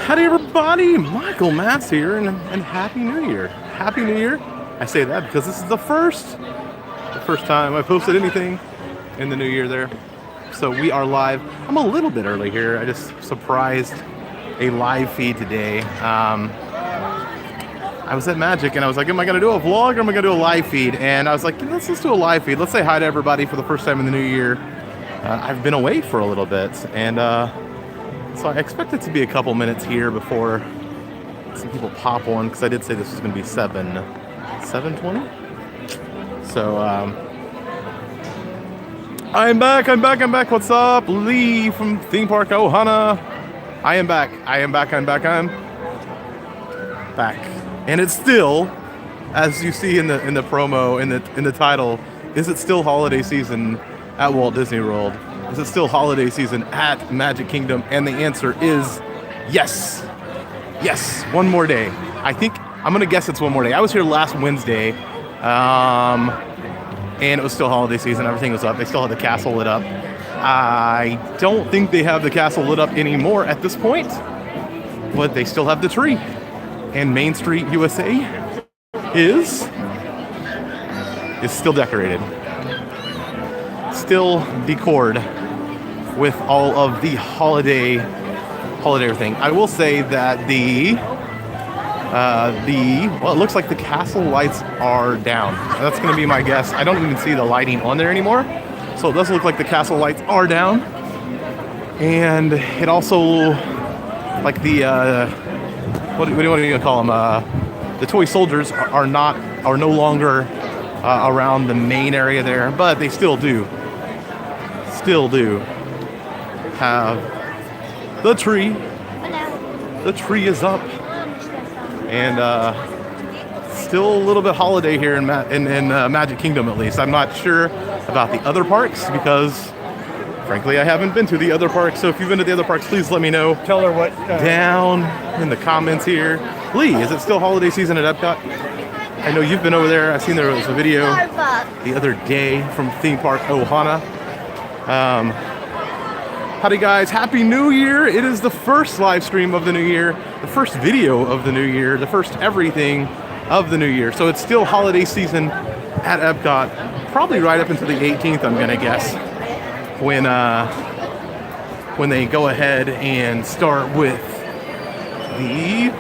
Howdy everybody, Michael Matz here, and Happy New Year. Happy New Year. I say that because this is the first time I posted anything in the new year there. So we are live. I'm a little bit early here. I just surprised a live feed today. I was at Magic and I was like, am I going to do a vlog or am I going to do a live feed? And I was like, let's do a live feed. Let's say hi to everybody for the first time in the new year. I've been away for a little bit, and so I expect it to be a couple minutes here before some people pop on, because I did say this was going to be 7:20. So I'm back. What's up? Lee from Theme Park Ohana. I'm back. I'm back. And it's still, as you see in the promo, in the title, is it still holiday season at Walt Disney World? Is it still holiday season at Magic Kingdom? And the answer is yes. Yes, one more day. I think, I'm gonna guess it's one more day. I was here last Wednesday, and it was still holiday season. Everything was up. They still had the castle lit up. I don't think they have the castle lit up anymore at this point, but they still have the tree. And Main Street USA is still decorated. Still decored with all of the holiday everything. I will say that well, it looks like the castle lights are down. That's going to be my guess. I don't even see the lighting on there anymore, so it does look like the castle lights are down. And it also, like the what do you want to call them? The toy soldiers are no longer around the main area there, but they still do have the tree. The tree is up, and still a little bit holiday here in Magic Kingdom, at least. I'm not sure about the other parks because, frankly, I haven't been to the other parks. So if you've been to the other parks, please let me know. Tell her what. Down in the comments here. Lee, is it still holiday season at Epcot? I know you've been over there. I've seen there was a video the other day from Theme Park Ohana. Howdy guys, Happy New Year. It is the first live stream of the new year, the first video of the new year, the first everything of the new year. So it's still holiday season at Epcot, probably right up until the 18th, I'm gonna guess, when they go ahead and start with the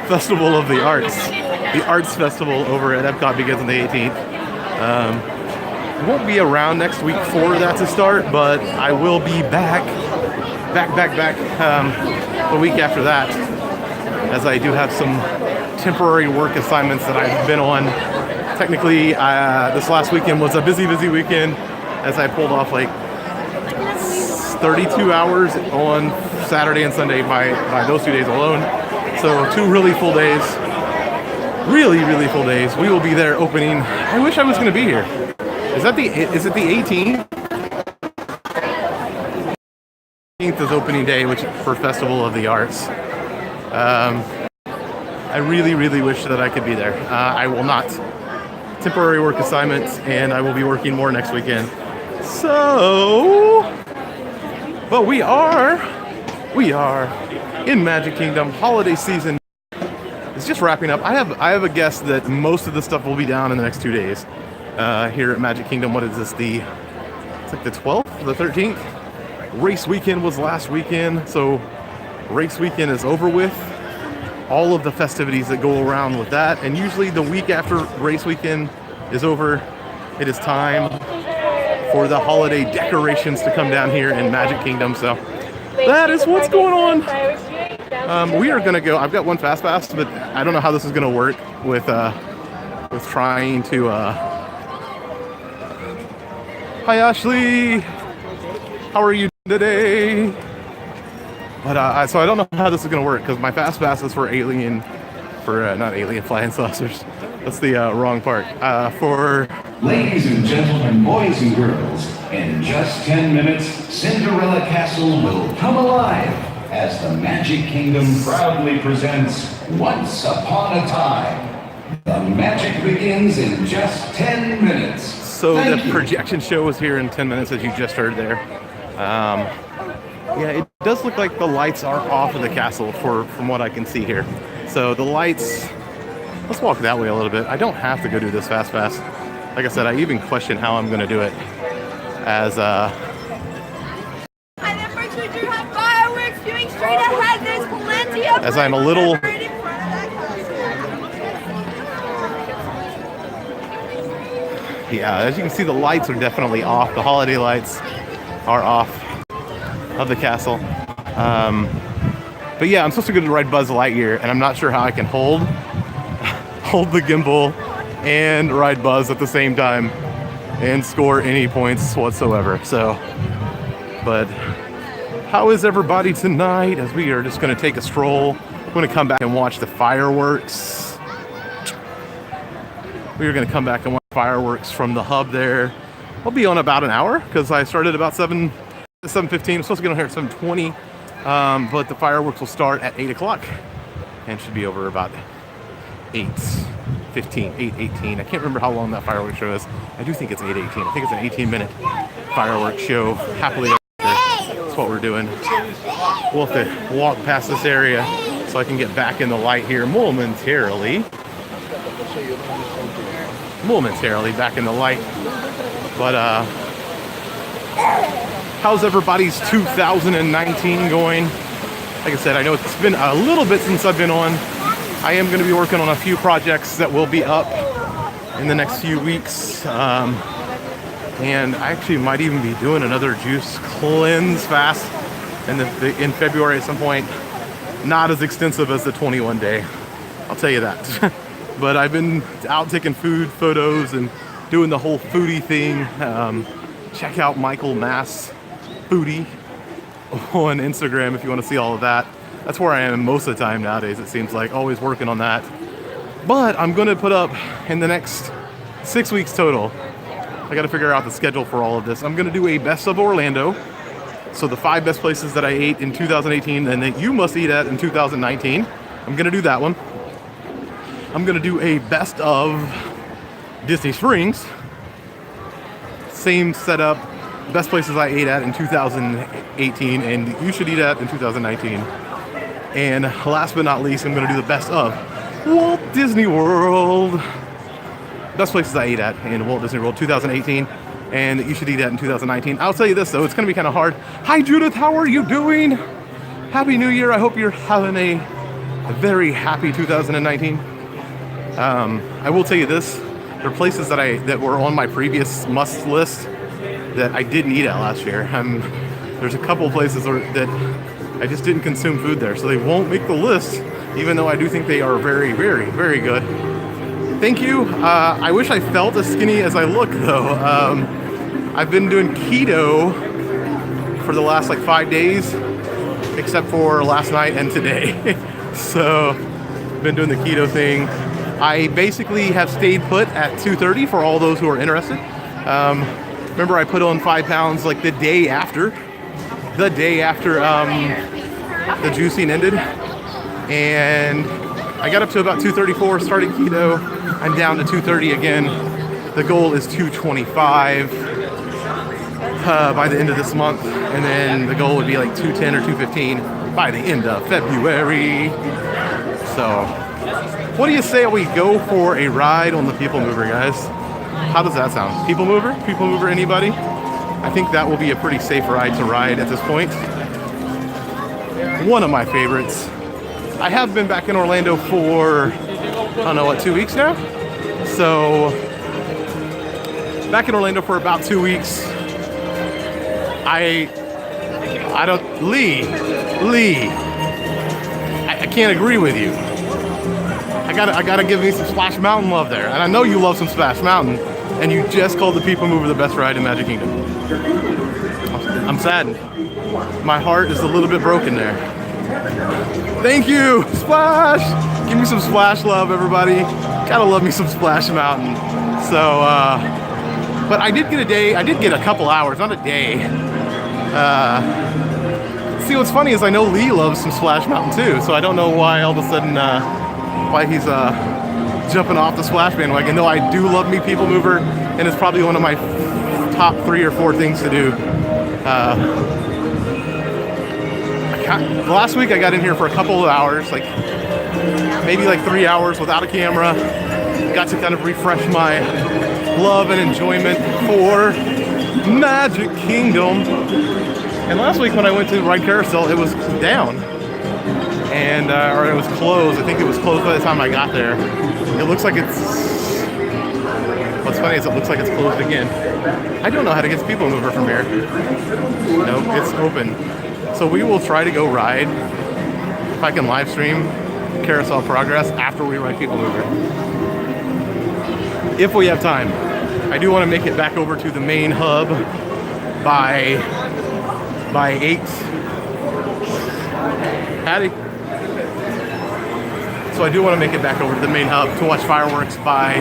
Festival of the Arts. The Arts Festival over at Epcot begins on the 18th. I won't be around next week for that to start, but I will be back the week after that, as I do have some temporary work assignments that I've been on. Technically, this last weekend was a busy weekend, as I pulled off like 32 hours on Saturday and Sunday by those 2 days alone. So 2 really full days. Really full days. We will be there opening. I wish I was going to be here. Is it the 18th? 18th is opening day, which for Festival of the Arts. I really wish that I could be there. I will not. Temporary work assignments, and I will be working more next weekend. So, but we are in Magic Kingdom. Holiday season is just wrapping up. I have a guess that most of the stuff will be down in the next 2 days. Here at Magic Kingdom. What is this? It's like the 12th, the 13th. Race weekend was last weekend, so race weekend is over with. All of the festivities that go around with that, and usually the week after race weekend is over, it is time for the holiday decorations to come down here in Magic Kingdom. So that is what's going on. We are gonna go. I've got one fast pass, but I don't know how this is gonna work with trying to. Hi Ashley, how are you today? But so I don't know how this is gonna work because my fast pass is for not Alien Flying Saucers. That's the wrong part. For ladies and gentlemen, boys and girls, in just 10 minutes, Cinderella Castle will come alive as the Magic Kingdom proudly presents Once Upon a Time. The magic begins in just 10 minutes. So the projection show is here in 10 minutes, as you just heard there. Yeah, it does look like the lights are off of the castle from what I can see here. So the lights, let's walk that way a little bit. I don't have to go do this fast. Like I said, I even question how I'm gonna do it as I'm a little yeah, as you can see, the lights are definitely off. The holiday lights are off of the castle. But yeah, I'm supposed to go to ride Buzz Lightyear, and I'm not sure how I can hold the gimbal and ride Buzz at the same time and score any points whatsoever. So, but how is everybody tonight? As we are just going to take a stroll. We're going to come back and watch the fireworks. We are going to come back and watch fireworks from the hub there. I'll be on about an hour because I started about 7:15. I'm supposed to get on here at 7:20, but the fireworks will start at 8 o'clock and should be over about 8:15, 8:18. I can't remember how long that fireworks show is. I do think it's 8:18. I think it's an 18-minute fireworks show. Happily, that's what we're doing. We'll have to walk past this area so I can get back in the light here momentarily. Back in the light. But how's everybody's 2019 going? Like I said, I know it's been a little bit since I've been on. I am going to be working on a few projects that will be up in the next few weeks. And I actually might even be doing another juice cleanse fast in February at some point. Not as extensive as the 21 day, I'll tell you that. But I've been out taking food photos and doing the whole foodie thing. Check out Michael Mass Foodie on Instagram if you want to see all of that. That's where I am most of the time nowadays, it seems like, always working on that. But I'm going to put up in the next 6 weeks total. I got to figure out the schedule for all of this. I'm going to do a best of Orlando. So the 5 best places that I ate in 2018 and that you must eat at in 2019. I'm going to do that one. I'm going to do a best of Disney Springs. Same setup. Best places I ate at in 2018 and you should eat at in 2019. And last but not least, I'm going to do the best of Walt Disney World. Best places I ate at in Walt Disney World 2018 and you should eat at in 2019. I'll tell you this though, it's going to be kind of hard. Hi Judith, how are you doing? Happy New Year. I hope you're having a very happy 2019. I will tell you this, there are places that were on my previous must list that I didn't eat at last year. There's a couple places that I just didn't consume food there, so they won't make the list, even though I do think they are very, very, very good. Thank you. I wish I felt as skinny as I look, though. I've been doing keto for the last 5 days, except for last night and today. So, been doing the keto thing. I basically have stayed put at 230 for all those who are interested. Remember, I put on 5 pounds the day after the juicing ended, and I got up to about 234, started keto. I'm down to 230 again. The goal is 225 by the end of this month, and then the goal would be 210 or 215 by the end of February. So, what do you say we go for a ride on the People Mover, guys? How does that sound? People Mover? People Mover, anybody? I think that will be a pretty safe ride to ride at this point. One of my favorites. I have been back in Orlando for, 2 weeks now? So, back in Orlando for about 2 weeks. I can't agree with you. I gotta give me some Splash Mountain love there. And I know you love some Splash Mountain, and you just called the People Mover the best ride in Magic Kingdom. I'm saddened. My heart is a little bit broken there. Thank you, Splash! Give me some Splash love, everybody. Gotta love me some Splash Mountain. So, but I did get a couple hours, not a day. See, what's funny is I know Lee loves some Splash Mountain too, so I don't know why all of a sudden, why he's jumping off the Splash bandwagon. Though I do love me People Mover, and it's probably one of my top 3 or 4 things to do. last week I got in here for a couple of hours, like maybe like 3 hours without a camera. Got to kind of refresh my love and enjoyment for Magic Kingdom. And last week when I went to Ride Carousel, it was down. And, or it was closed. I think it was closed by the time I got there. It looks like what's funny is it looks like it's closed again. I don't know how to get the people mover from here. Nope, it's open. So we will try to go ride, if I can live stream Carousel Progress after we ride People Mover. If we have time. I do want to make it back over to the main hub by 8. Patty. So I do want to make it back over to the main hub to watch fireworks by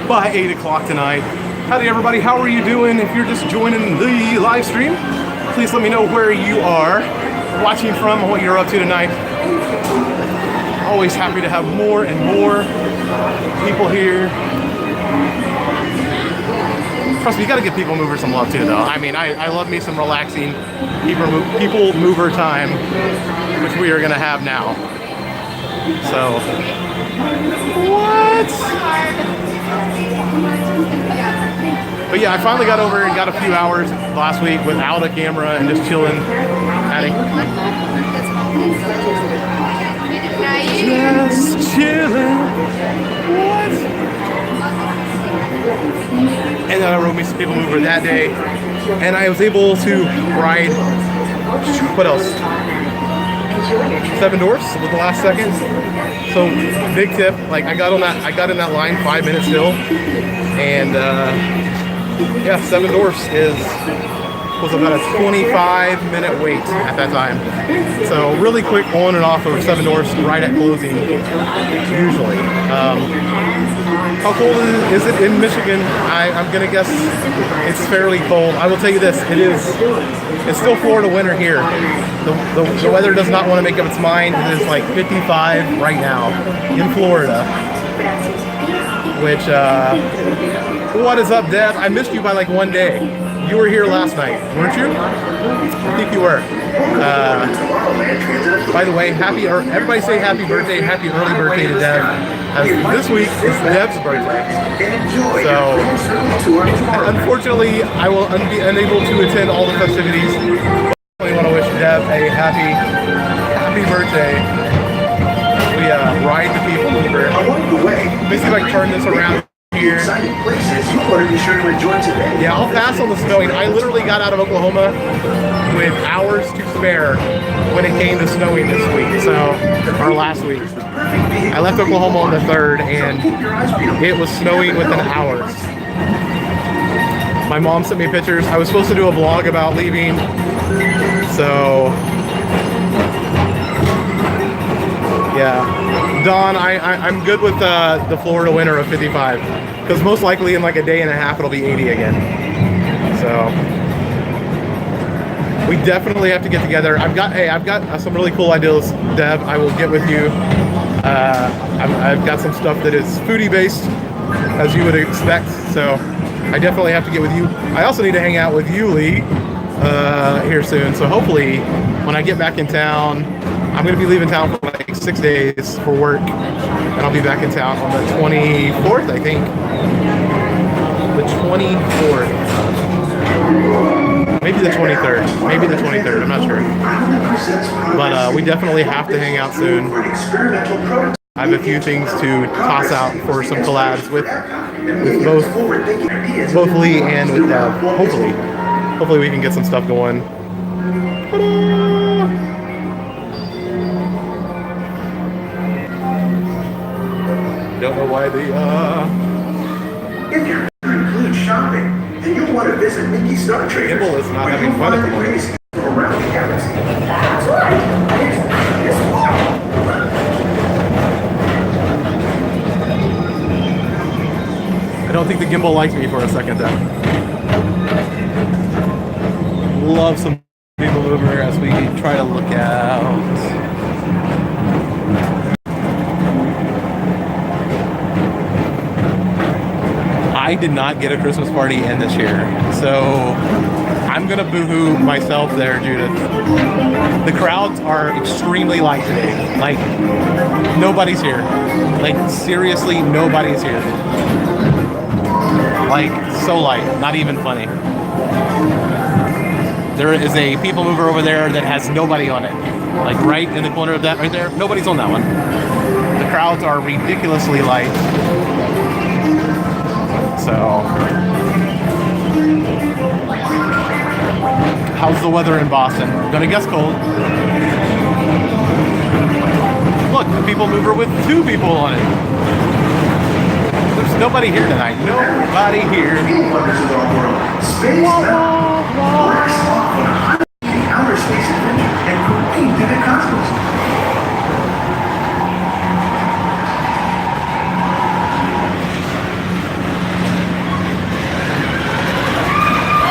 8 o'clock tonight. Howdy everybody, how are you doing? If you're just joining the live stream, please let me know where you are watching from and what you're up to tonight. Always happy to have more and more people here. Trust me, you gotta give People Mover some love too though. I mean, I love me some relaxing People Mover time, which we are gonna have now. So, what? But yeah, I finally got over and got a few hours last week without a camera and just chilling. Just chilling. What? And then I rode me some People Mover that day, and I was able to ride. What else? Seven Dwarfs with the last second. So big tip, like I got in that line 5 minutes still, and yeah, Seven Dwarfs was about a 25-minute wait at that time. So really quick on and off of Seven Dwarfs right at closing usually. How cold is it in Michigan? I'm gonna guess it's fairly cold. I will tell you this, it's still Florida winter here. The weather does not want to make up its mind. It is like 55 right now in Florida. Which, what is up, Deb? I missed you by like one day. You were here last night, weren't you? I think you were. By the way, everybody say happy birthday, happy early birthday to Deb. This week is Deb's birthday. So, unfortunately, I will be unable to attend all the festivities. I want to wish Deb a happy birthday. We ride the People Mover. Let me see if I can turn this around here. Yeah, I'll pass on the snowing. I literally got out of Oklahoma with hours to spare when it came to snowing this week, or last week. I left Oklahoma on the 3rd, and it was snowing within hours. My mom sent me pictures. I was supposed to do a vlog about leaving, so yeah. Don, I'm good with the Florida winter of 55, because most likely in like a day and a half it'll be 80 again. So we definitely have to get together. I've got some really cool ideas, Deb. I will get with you. I've got some stuff that is foodie based, as you would expect. So I definitely have to get with you. I also need to hang out with you, Lee, here soon. So hopefully when I get back in town, I'm going to be leaving town for like 6 days for work, and I'll be back in town on the 24th, I think. The 24th. Maybe the 23rd. Maybe the 23rd. I'm not sure. But we definitely have to hang out soon. I have a few things to toss out for some collabs with both Lee and with Deb. Hopefully we can get some stuff going. Ta-da! Don't know why If you're to include shopping and you want to visit Mickey Star Traders, Gimbal is not having fun at the moment. Around the galaxy. That's right. I don't think the gimbal liked me for a second there. Love some People Mover as we try to look out. I did not get a Christmas party in this year, so I'm gonna boo-hoo myself there, Judith. The crowds are extremely light today. Like, nobody's here. Like, seriously, nobody's here. Like, so light, not even funny. There is a people mover over there that has nobody on it. Like, right in the corner of that right there, nobody's on that one. The crowds are ridiculously light. So, how's the weather in Boston? Gonna guess cold. Look, the people mover with 2 people on it. There's nobody here tonight. Nobody here. Wonders of our world. Space Mountain. Blast off on a 180 outer space adventure and compete in the cosmos.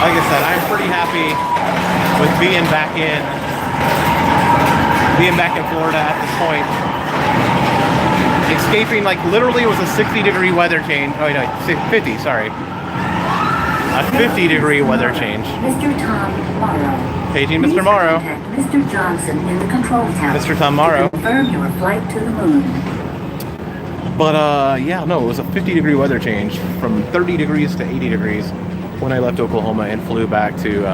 Like I said, I'm pretty happy with being back in Florida at this point. Escaping, like, literally it was a 60-degree weather change. Oh, no, 50, sorry. A 50-degree weather change. Mr. Tom Morrow. Paging Please Mr. Morrow. contact Mr. Johnson in the control tower. Mr. Tom Morrow. To confirm your flight to the moon. But, yeah, no, it was a 50-degree weather change from 30 degrees to 80 degrees when I left Oklahoma and flew back to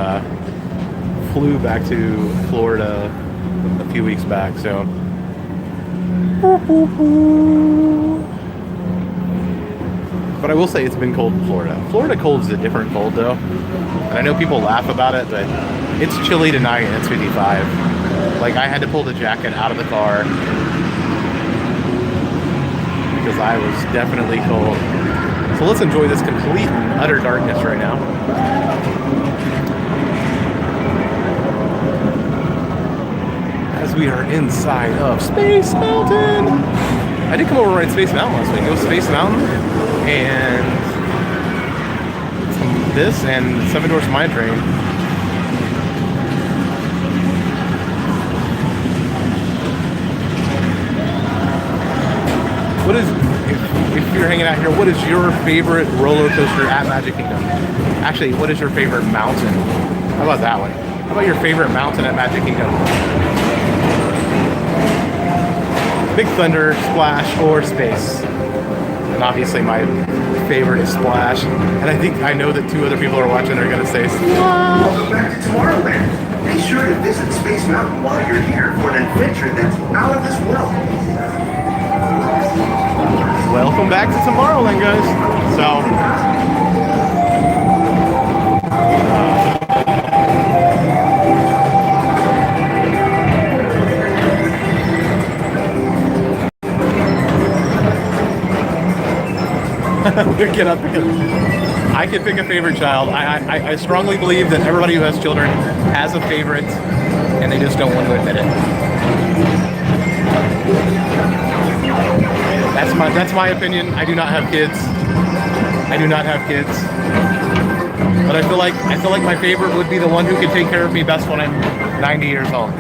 Florida a few weeks back, so. But I will say it's been cold in Florida. Florida cold is a different cold, though. And I know people laugh about it, but it's chilly tonight and it's 55. Like, I had to pull the jacket out of the car because I was definitely cold. So let's enjoy this complete and utter darkness right now. As we are inside of Space Mountain. I did come over right in Space Mountain last week. It was Space Mountain and this and Seven Dwarfs Mine Train. What is, if you're hanging out here, what is your favorite roller coaster at Magic Kingdom? Actually, what is your favorite mountain? How about that one? How about your favorite mountain at Magic Kingdom? Big Thunder, Splash, or Space? And obviously my favorite is Splash. And I know that 2 other people are watching are going to say Splash. Welcome back to Tomorrowland. Be sure to visit Space Mountain while you're here for an adventure that's out of this world. Welcome back to Tomorrowland, guys. So, get up. I can pick a favorite child. I strongly believe that everybody who has children has a favorite, and they just don't want to admit it. That's my opinion. I do not have kids. But I feel like my favorite would be the one who can take care of me best when I'm 90 years old.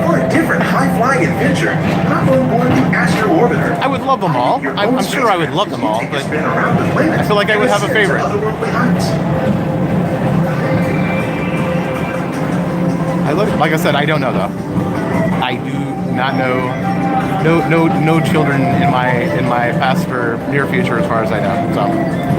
For a different high-flying adventure, hop on board the Astro Orbiter. I would love them all. I'm sure I would love them all, but I feel like I would have a favorite. Like I said, I don't know though. I do not know. No children in my past or near future, as far as I know. So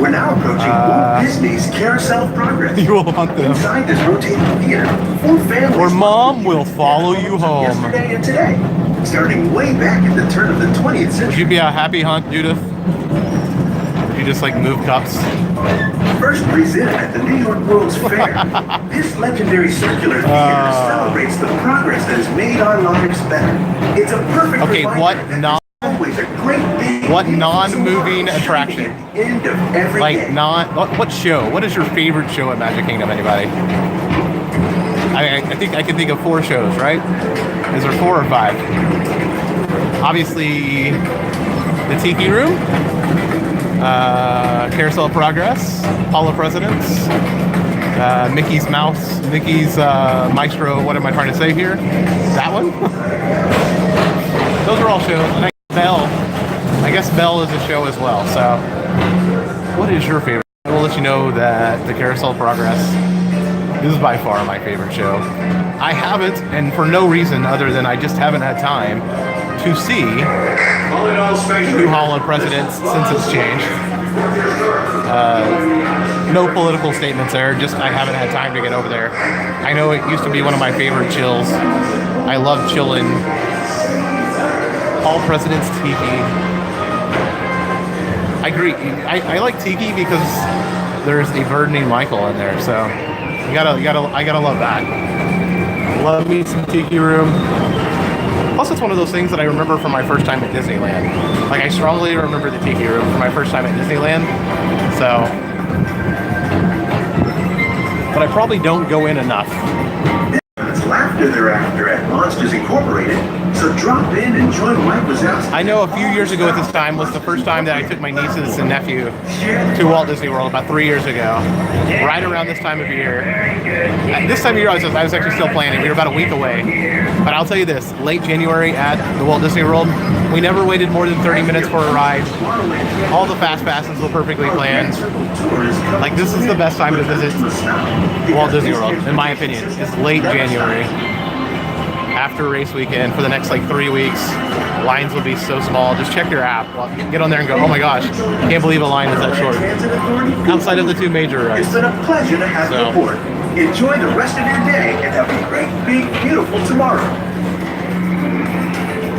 we're now approaching Walt Disney's Carousel of Progress. you will want them. Inside this rotating theater, 4 families. Or Mom will follow you home. Yesterday and today, starting way back at the turn of the 20th Would century. you be a happy hunt, Judith? Would you just like move cups? First presented at the New York World's Fair, this legendary circular theater celebrates the progress that has made our lives better. It's a perfect Okay, reminder what that there's always a great big what gift non-moving tomorrow attraction? at the end of every Like day. what show? What is your favorite show at Magic Kingdom? Anybody? I think I can think of 4 shows, right? Is there 4 or 5? Obviously, the Tiki Room, Carousel of Progress, Hall of Presidents, Mickey's Maestro. What am I trying to say here? That one. Those are all shows. And I guess Belle is a show as well. So, what is your favorite? I will let you know that the Carousel of Progress This is by far my favorite show. I haven't, and for no reason other than I just haven't had time to see New Holland presidents since it's changed. No political statements there, just I haven't had time to get over there. I know it used to be one of my favorite chills. I love chilling. All Presidents Tiki. I agree. I like Tiki because there's a bird named Michael in there, so I gotta love that. Love me some Tiki Room. Plus, it's one of those things that I remember from my first time at Disneyland. Like, I strongly remember the Tiki Room from my first time at Disneyland. So, but I probably don't go in enough. It's laughter thereafter at Monsters Incorporated, so drop in and join Mike Wazowski. I know a few years ago at this time was the first time that I took my nieces and nephew to Walt Disney World, about 3 years ago, right around this time of year. This time of year I was actually still planning. We were about a week away. But I'll tell you this, late January at the Walt Disney World, we never waited more than 30 minutes for a ride. All the fast passes were perfectly planned. Like, this is the best time to visit Walt Disney World, in my opinion. It's late January. After race weekend for the next like 3 weeks, lines will be so small. Just check your app. Get on there and go, oh my gosh, can't believe a line is that short. Outside of the two major rides. It's been a pleasure to have you aboard. Enjoy the rest of your day and have a great, big, beautiful tomorrow.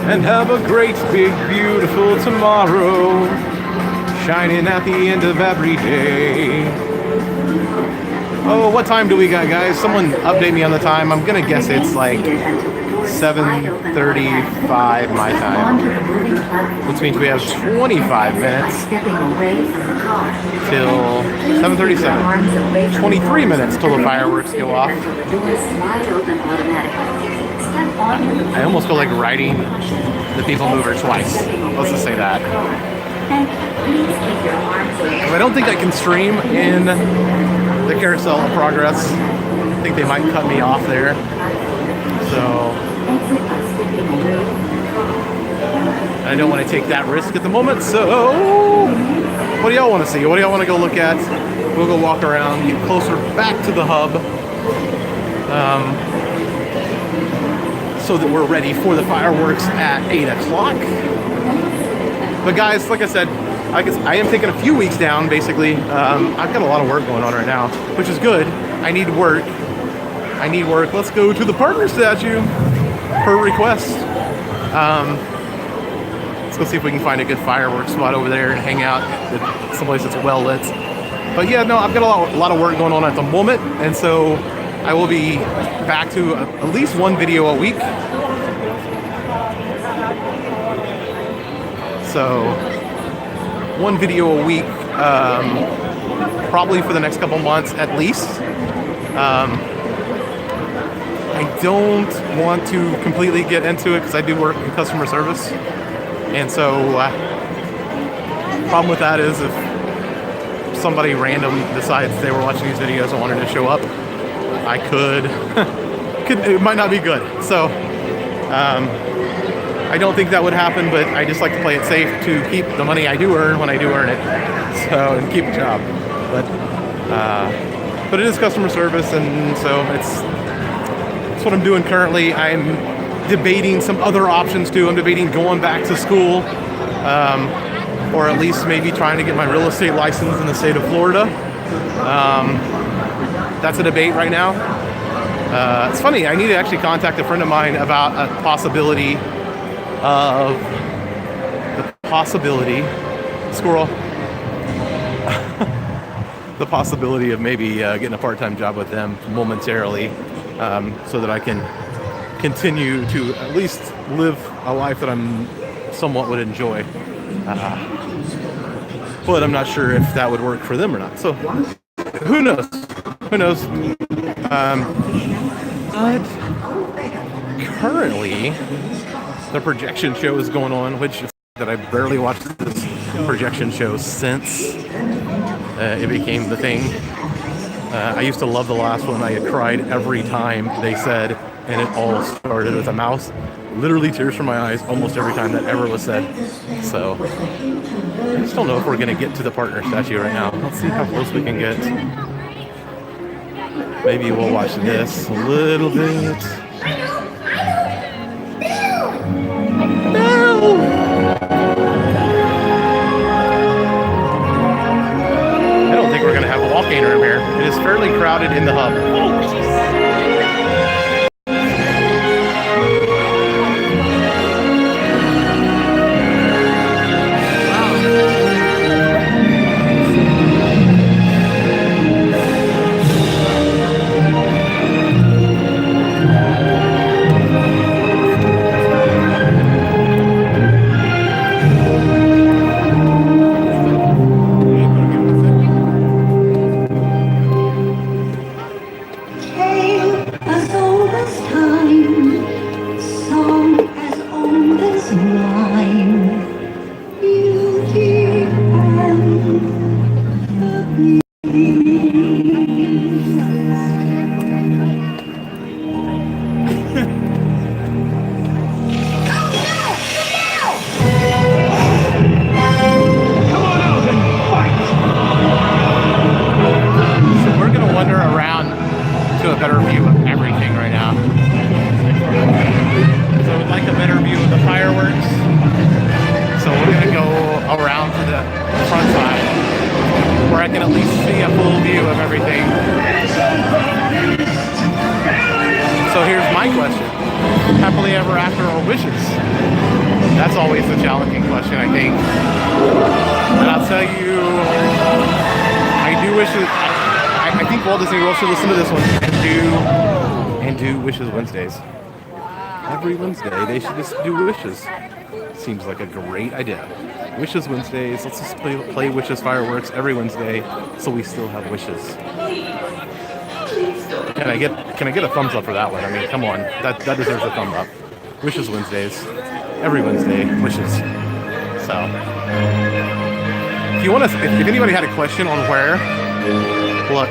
And have a great, big, beautiful tomorrow, shining at the end of every day. Oh, what time do we got, guys? Someone update me on the time. I'm gonna guess it's like 7:35 my time, which means we have 25 minutes till 7:37. 23 minutes till the fireworks go off. I almost feel like riding the People Mover twice. Let's just say that. I don't think I can stream in the Carousel of Progress. I think they might cut me off there. So I don't want to take that risk at the moment. So what do y'all want to see? What do y'all want to go look at? We'll go walk around, get closer back to the hub, so that we're ready for the fireworks at 8 o'clock. But guys, like I said, I am taking a few weeks down, basically. I've got a lot of work going on right now, which is good. I need work. Let's go to the partner statue per request. Let's go see if we can find a good fireworks spot over there and hang out at someplace that's well lit. But yeah, no, I've got a lot of work going on at the moment, and so I will be back to at least one video a week. So one video a week, probably for the next couple months at least. I don't want to completely get into it because I do work in customer service, and so problem with that is if somebody random decides they were watching these videos and wanted to show up, I could it might not be good. So I don't think that would happen, but I just like to play it safe to keep the money I do earn when I do earn it, so, and keep a job. But it is customer service, and so it's what I'm doing currently. I'm debating some other options too. I'm debating going back to school, or at least maybe trying to get my real estate license in the state of Florida. That's a debate right now. It's funny, I need to actually contact a friend of mine about a possibility of the possibility of maybe getting a part-time job with them momentarily, so that I can continue to at least live a life that I'm somewhat would enjoy. But I'm not sure if that would work for them or not. So who knows? But currently, the projection show is going on, which is that I barely watched this projection show since it became the thing. I used to love the last one. I had cried every time they said, and it all started with a mouse. Literally tears from my eyes almost every time that ever was said. So I just don't know if we're going to get to the partner statue right now. Let's see how close we can get. Maybe we'll watch this a little bit. No! I don't think we're going to have a walk-in room here. It is fairly crowded in the hub. Every Wednesday, they should just do wishes. Seems like a great idea. Wishes Wednesdays. Let's just play Wishes Fireworks every Wednesday, so we still have wishes. Can I get a thumbs up for that one? I mean, come on, that deserves a thumb up. Wishes Wednesdays, every Wednesday, wishes. So, if you want to, if anybody had a question on where, look.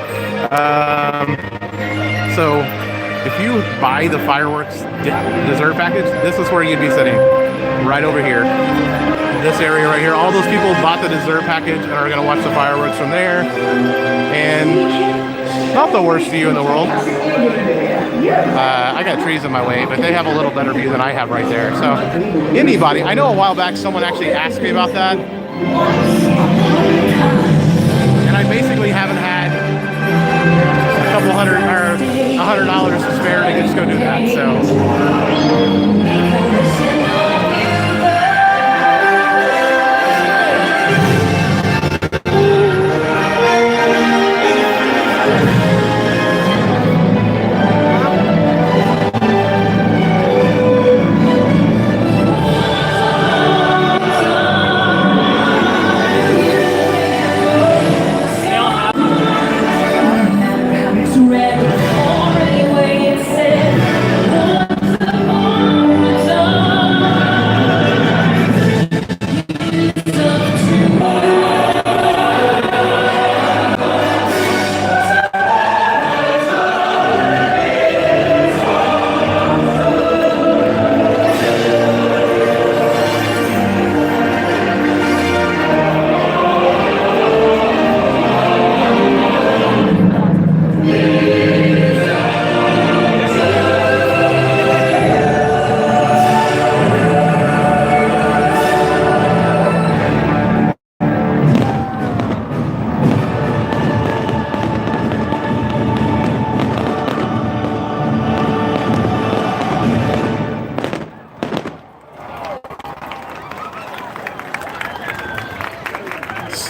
So. If you buy the fireworks dessert package, this is where you'd be sitting. Right over here. This area right here. All those people bought the dessert package and are going to watch the fireworks from there. And not the worst view in the world. I got trees in my way, but they have a little better view than I have right there. So anybody, I know a while back someone actually asked me about that. And I basically haven't had a couple $100 to spare to just go do that.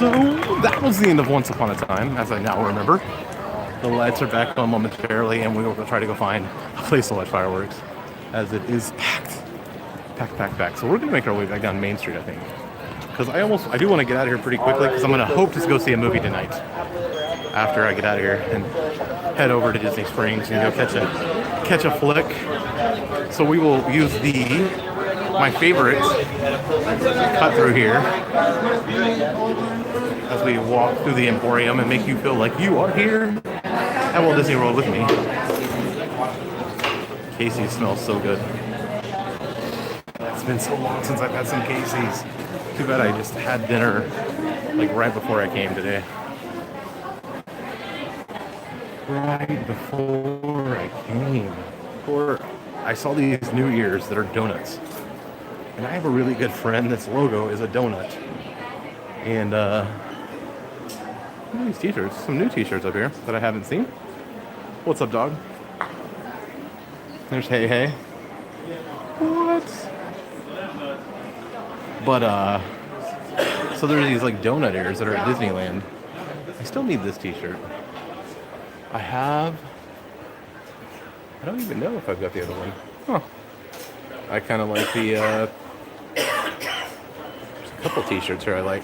So that was the end of Once Upon a Time, as I now remember. The lights are back on momentarily, and we will try to go find a place to light fireworks, as it is packed. Packed. So we're going to make our way back down Main Street, I think. Because I do want to get out of here pretty quickly, because I'm going to hope to go see a movie tonight. After I get out of here and head over to Disney Springs and go catch a flick. So we will use my favorite cut through here as we walk through the Emporium and make you feel like you are here at Walt Disney World with me. Casey's smells so good. It's been so long since I've had some Casey's. Too bad I just had dinner like right before I came today. right before I came. Before I saw these new ears that are donuts. And I have a really good friend that's logo is a donut. And these t-shirts, some new t-shirts up here that I haven't seen. What's up, dog? There's Hey Hey. What? But so there are these like donut ears that are at Disneyland. I still need this t-shirt. I don't even know if I've got the other one. Huh. I kind of like the, there's a couple t-shirts here I like.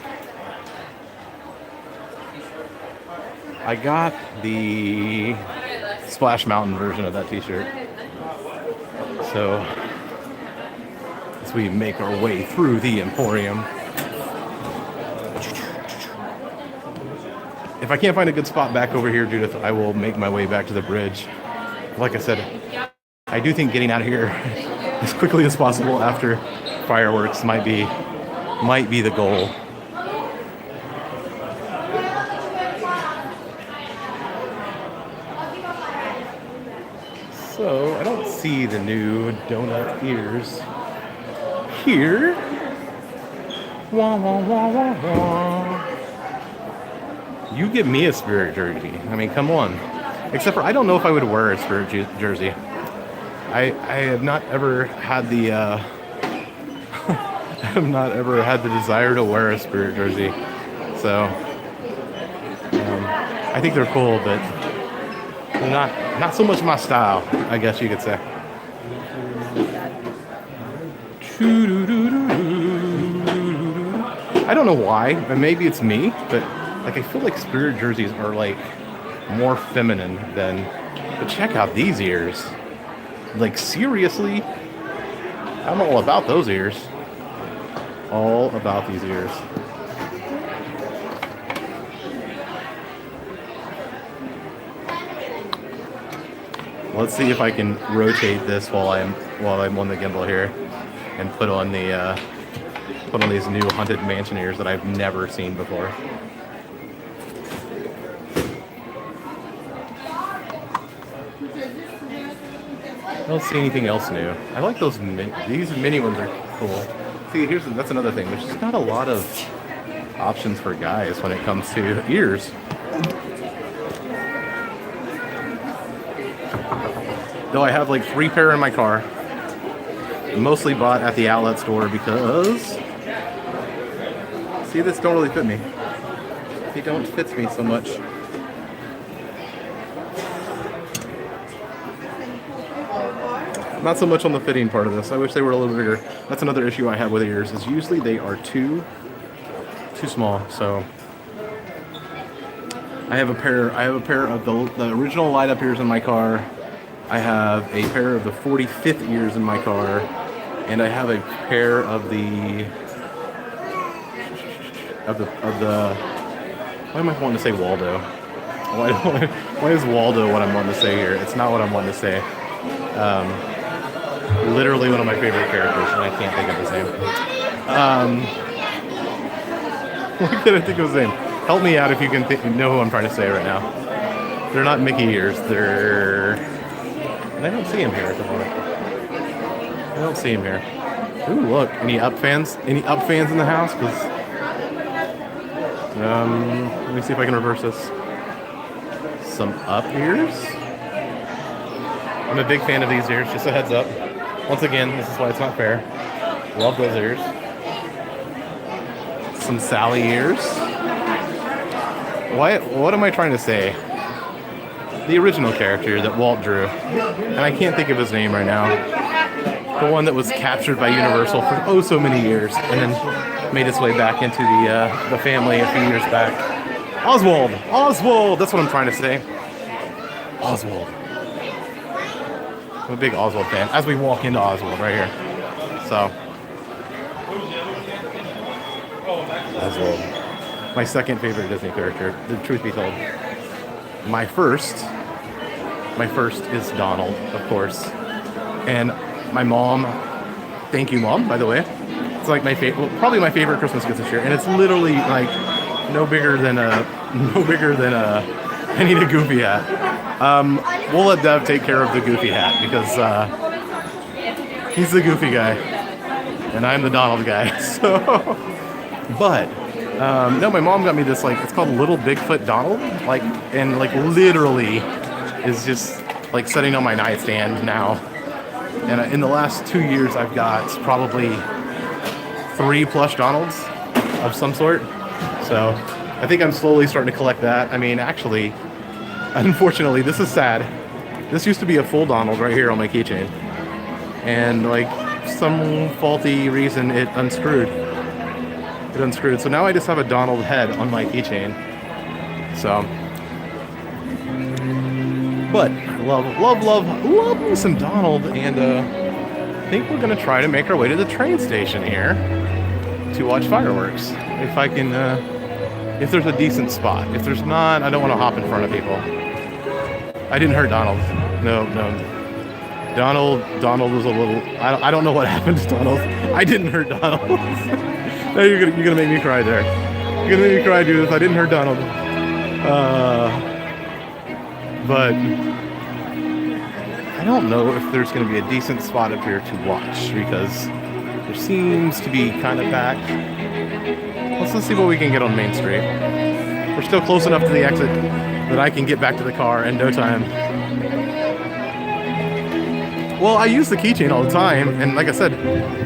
I got the Splash Mountain version of that t-shirt. So, as we make our way through the Emporium. If I can't find a good spot back over here, Judith, I will make my way back to the bridge. Like I said, I do think getting out of here as quickly as possible after fireworks might be the goal. So, I don't see the new donut ears here. Wah, wah, wah, wah, wah. You give me a Spirit jersey. I mean, come on. Except for, I don't know if I would wear a Spirit jersey. I have not ever had the I have not ever had the desire to wear a Spirit jersey. So I think they're cool, but they're not so much my style, I guess you could say. I don't know why, and maybe it's me, but like I feel like Spirit jerseys are like more feminine than. But check out these ears. Like seriously, I'm all about those ears. All about these ears. Let's see if I can rotate this while I'm on the gimbal here, and put on these new Haunted Mansion ears that I've never seen before. I don't see anything else new. I like those these mini ones are cool. See, that's another thing. There's just not a lot of options for guys when it comes to ears. Though I have like 3 pair in my car. Mostly bought at the outlet store because see, this don't really fit me. They don't fit me so much. Not so much on the fitting part of this. I wish they were a little bigger. That's another issue I have with ears, is usually they are too small. So I have a pair of the original light up ears in my car. I have a pair of the 45th ears in my car, and I have a pair of the why am I wanting to say Waldo? Why is Waldo what I'm wanting to say here? It's not what I'm wanting to say. Literally one of my favorite characters, and I can't think of his name. Why can't I think of his name? Help me out if you can know who I'm trying to say right now. They're not Mickey ears. And I don't see him here at the moment. I don't see him here. Ooh, look. Any Up fans? Any Up fans in the house? Because let me see if I can reverse this. Some Up ears? I'm a big fan of these ears, just a heads up. Once again, this is why it's not fair. Love those ears. Some Sally ears. What am I trying to say? The original character that Walt drew. And I can't think of his name right now. The one that was captured by Universal for oh so many years, and then made its way back into the family a few years back. Oswald! Oswald! That's what I'm trying to say. Oswald. I'm a big Oswald fan, as we walk into Oswald right here. So, Oswald. My second favorite Disney character, the truth be told. My first is Donald, of course. And my mom, thank you, Mom, by the way. It's like my favorite, well, probably my favorite Christmas gift this year. And it's literally like no bigger than a penny to Goofy hat. We'll let Dev take care of the goofy hat because he's the goofy guy and I'm the Donald guy. So, but no, my mom got me this, like, it's called Little Bigfoot Donald, like, and like literally is just like sitting on my nightstand now. And in the last 2 years, I've got probably 3 plush Donalds of some sort. So I think I'm slowly starting to collect that. I mean, actually, unfortunately, this is sad. This used to be a full Donald right here on my keychain. And like some faulty reason it unscrewed. So now I just have a Donald head on my keychain. So, but love me some Donald, and I think we're gonna try to make our way to the train station here to watch fireworks. If I can, if there's a decent spot. If there's not, I don't want to hop in front of people. I didn't hurt Donald. No. Donald was a little. I don't know what happened to Donald. I didn't hurt Donald. No, you're gonna make me cry there. You're gonna make me cry, dude. If I didn't hurt Donald. But I don't know if there's gonna be a decent spot up here to watch because there seems to be kind of packed. Let's see what we can get on Main Street. We're still close enough to the exit that I can get back to the car in no time. Well, I use the keychain all the time, and like I said,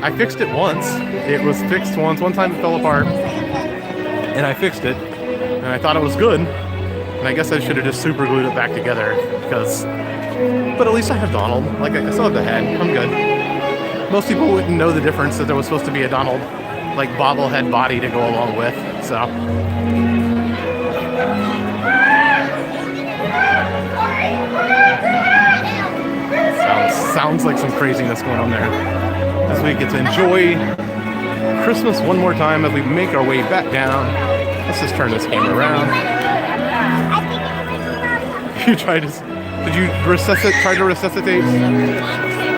I fixed it once. It was fixed once. One time it fell apart, and I fixed it, and I thought it was good. And I guess I should have just super glued it back together because, but at least I have Donald. Like, I still have the head. I'm good. Most people wouldn't know the difference that there was supposed to be a Donald, like, bobblehead body to go along with, so. Sounds like some craziness going on there. As we get to enjoy Christmas one more time as we make our way back down. Let's just turn this camera around. You tried to, did you try to resuscitate?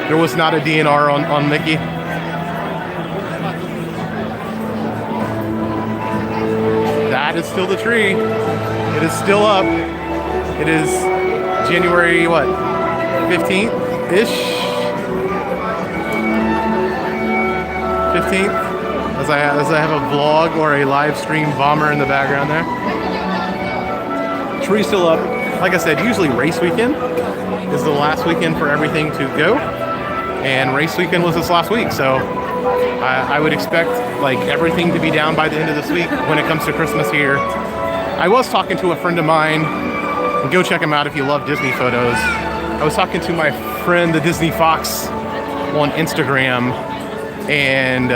There was not a DNR on Mickey. That is still the tree. It is still up. It is January, what, 15th-ish? 15th? As I have a vlog or a live stream bomber in the background there. Tree's still up. Like I said, usually race weekend is the last weekend for everything to go. And race weekend was this last week, so I would expect like everything to be down by the end of this week when it comes to Christmas here. I was talking to a friend of mine, and go check him out if you love Disney photos. I was talking to my friend, the Disney Fox, on Instagram, and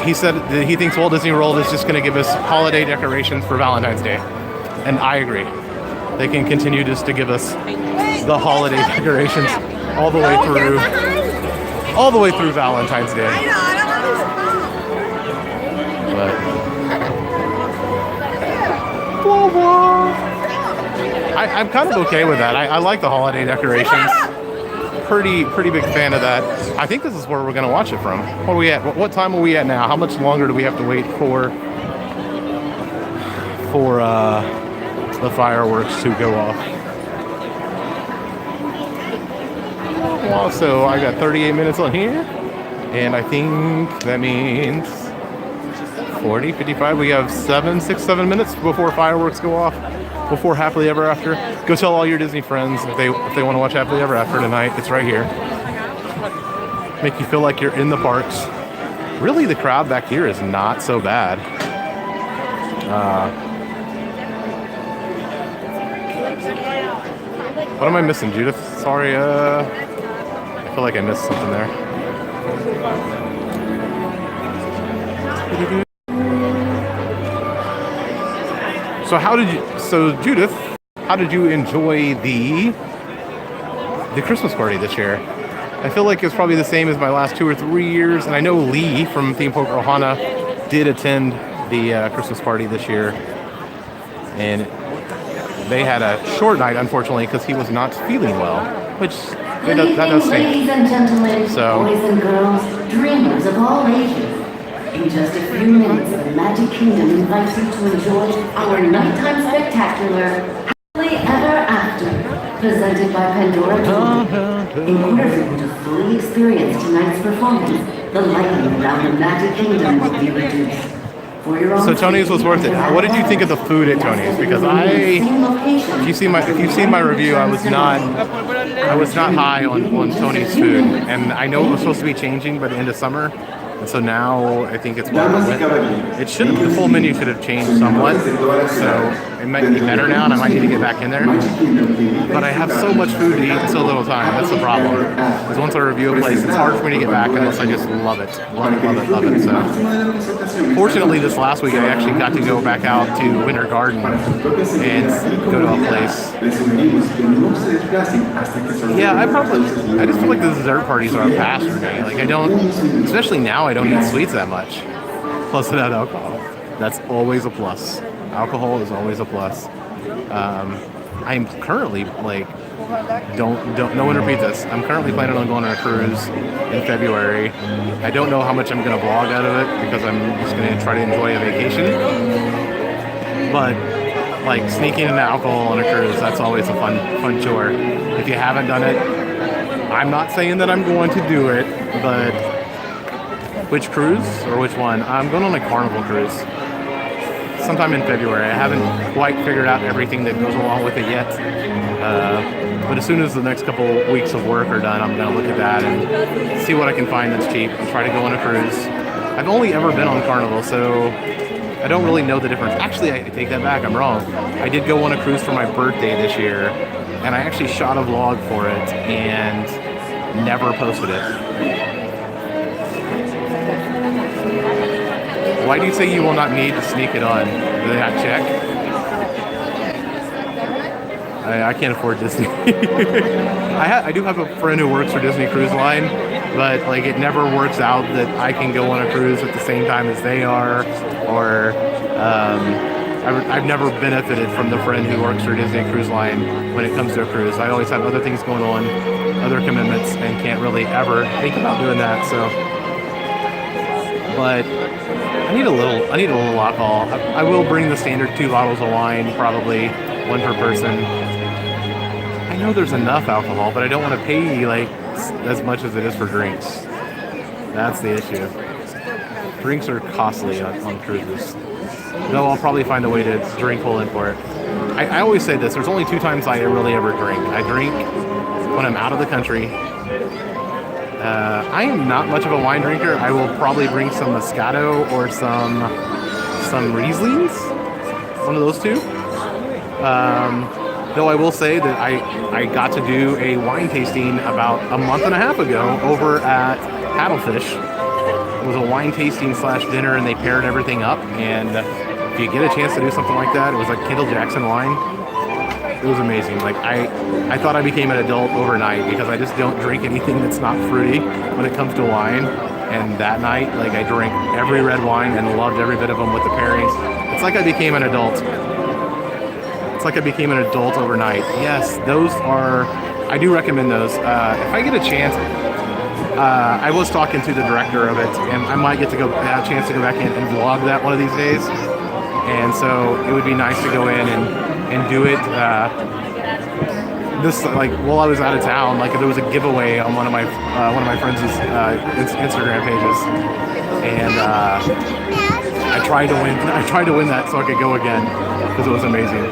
he said that he thinks Walt Disney World is just going to give us holiday decorations for Valentine's Day, and I agree. They can continue just to give us the holiday decorations all the way through Valentine's Day. But I'm kind of okay with that. I like the holiday decorations. Pretty big fan of that. I think this is where we're gonna watch it from. What are we at? What time are we at now? How much longer do we have to wait for the fireworks to go off? Well, so I got 38 minutes on here, and I think that means 40, 55. We have 7 minutes before fireworks go off. Before Happily Ever After. Go tell all your Disney friends if they want to watch Happily Ever After tonight. It's right here. Make you feel like you're in the parks. Really, the crowd back here is not so bad. What am I missing, Judith? Sorry, I feel like I missed something there. So Judith, how did you enjoy the Christmas party this year? I feel like it's probably the same as my last 2 or 3 years, and I know Lee from Theme Park Ohana did attend the Christmas party this year, and they had a short night, unfortunately, because he was not feeling well, which that does stink. Ladies and gentlemen, boys and girls, dreamers of all ages. In just a few minutes, the Magic Kingdom invites you to enjoy our nighttime spectacular Happily Ever After. presented by Pandora Tour. In order for you to fully experience tonight's performance, the lighting around the Magic Kingdom will be reduced. For your own So Tony's was worth it. What did you think of the food at Tony's? Because if you've seen my review, I was not high on Tony's food, and I know it was supposed to be changing by the end of summer. And so now I think it's it should have, the full menu should have changed somewhat. So it might be better now, and I might need to get back in there. But I have so much food to eat in so little time. That's the problem. Because once I review a place, it's hard for me to get back unless I just love it. Love it. So fortunately, this last week I actually got to go back out to Winter Garden and go to a place. Yeah, I just feel like the dessert parties are a pass for me. Like I don't, especially now, I don't eat sweets that much. Plus it had alcohol. That's always a plus. Alcohol is always a plus. I'm currently no one repeat this. I'm currently planning on going on a cruise in February. I don't know how much I'm going to vlog out of it because I'm just going to try to enjoy a vacation. But like sneaking into alcohol on a cruise, that's always a fun chore. If you haven't done it, I'm not saying that I'm going to do it, but which cruise or which one? I'm going on a Carnival cruise sometime in February. I haven't quite figured out everything that goes along with it yet. But as soon as the next couple weeks of work are done, I'm going to look at that and see what I can find that's cheap and try to go on a cruise. I've only ever been on Carnival, so I don't really know the difference. Actually, I take that back. I'm wrong. I did go on a cruise for my birthday this year, and I actually shot a vlog for it and never posted it. Why do you say you will not need to sneak it on? Do they not check? I can't afford Disney. I do have a friend who works for Disney Cruise Line, but like it never works out that I can go on a cruise at the same time as they are, or I've never benefited from the friend who works for Disney Cruise Line when it comes to a cruise. I always have other things going on, other commitments, and can't really ever think about doing that. So, but I need a little alcohol. I will bring the standard 2 bottles of wine, probably one per person. I know there's enough alcohol, but I don't want to pay like as much as it is for drinks. That's the issue. Drinks are costly on cruises. Though I'll probably find a way to drink full in for it. I always say this, there's only 2 times I really ever drink. I drink when I'm out of the country. I am not much of a wine drinker. I will probably bring some Moscato or some Rieslings. One of those 2. Though I will say that I got to do a wine tasting about a month and a half ago over at Paddlefish. It was a wine tasting / dinner, and they paired everything up. And if you get a chance to do something like that, it was like Kendall Jackson wine. It was amazing. Like I thought I became an adult overnight because I just don't drink anything that's not fruity when it comes to wine. And that night, like I drank every red wine and loved every bit of them with the pairings. It's like I became an adult. It's like I became an adult overnight. Yes, those are, I do recommend those. If I get a chance, I was talking to the director of it, and I might get to have a chance to go back in and vlog that one of these days. And so it would be nice to go in and do it. This like while I was out of town, like there was a giveaway on one of my friends' Instagram pages, and I tried to win that so I could go again because it was amazing.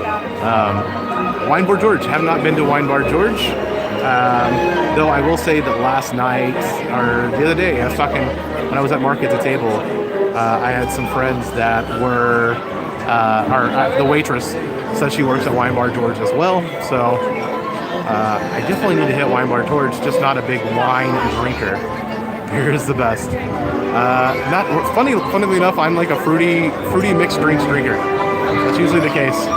Wine Bar George. Have not been to Wine Bar George. Though I will say that last night or the other day, I was talking when I was at Mark at the table. I had some friends that were, the waitress said she works at Wine Bar George as well. So I definitely need to hit Wine Bar George. Just not a big wine drinker. Beer is the best. Funnily enough, I'm like a fruity mixed drinks drinker. That's usually the case.